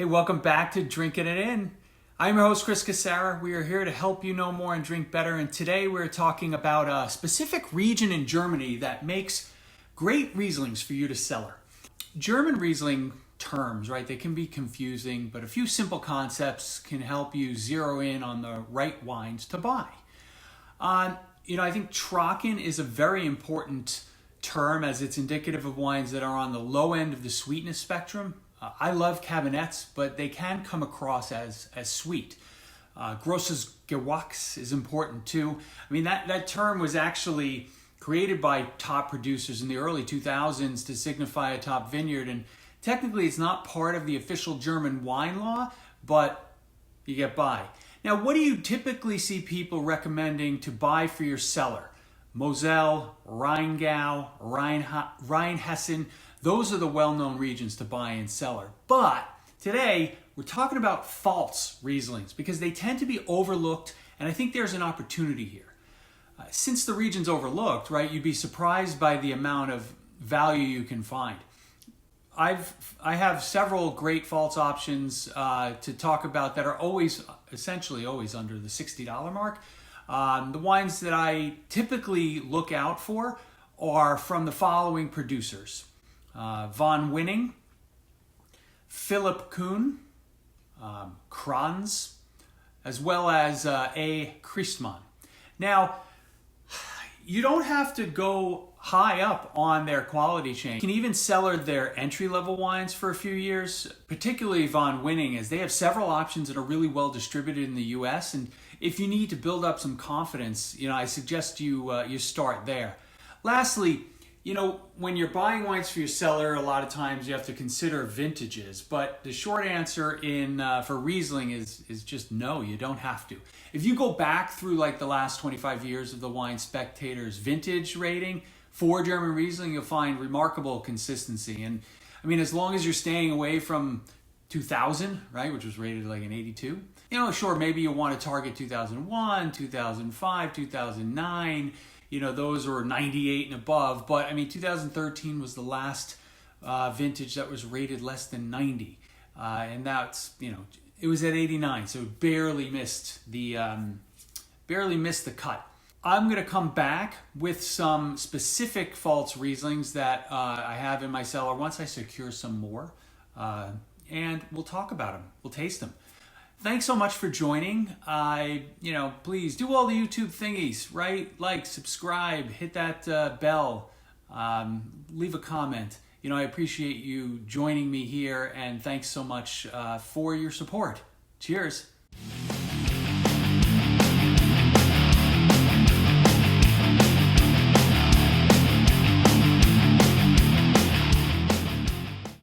Welcome back to Drinking It In. I'm your host, Chris Cassara. We are here to help you know more and drink better. And today we're talking about a specific region in Germany that makes great Rieslings for you to cellar. German Riesling terms, right? They can be confusing, but a few simple concepts can help you zero in on the right wines to buy. I think Trocken is a very important term as it's indicative of wines that are on the low end of the sweetness spectrum. I love cabinets, but they can come across as sweet. Grosses Gewachs is important too. I mean, that term was actually created by top producers in the early 2000s to signify a top vineyard, and technically it's not part of the official German wine law, but you get by. Now, what do you typically see people recommending to buy for your cellar? Moselle, Rheingau, Rheinhessen, those are the well-known regions to buy and cellar. But today, we're talking about Pfalz Rieslings because they tend to be overlooked, and I think there's an opportunity here. Since the region's overlooked, right, you'd be surprised by the amount of value you can find. I have several great Pfalz options to talk about that are essentially always under the $60 mark. The wines that I typically look out for are from the following producers. Von Winning, Philipp Kuhn, Kranz, as well as A. Christmann. Now, you don't have to go high up on their quality chain. You can even cellar their entry-level wines for a few years, particularly Von Winning, as they have several options that are really well distributed in the US. And if you need to build up some confidence, I suggest you start there. Lastly, when you're buying wines for your cellar, a lot of times you have to consider vintages, but the short answer for Riesling is just no, you don't have to. If you go back through like the last 25 years of the Wine Spectator's vintage rating for German Riesling, you'll find remarkable consistency. And I mean, as long as you're staying away from 2000, right, which was rated like an 82, sure, maybe you want to target 2001, 2005, 2009, those were 98 and above, but I mean, 2013 was the last vintage that was rated less than 90, and that's, it was at 89, so it barely missed the cut. I'm going to come back with some specific Pfalz Rieslings that I have in my cellar once I secure some more, and we'll talk about them. We'll taste them. Thanks so much for joining. Please do all the YouTube thingies, right? Like, subscribe, hit that bell, leave a comment. I appreciate you joining me here, and thanks so much for your support. Cheers.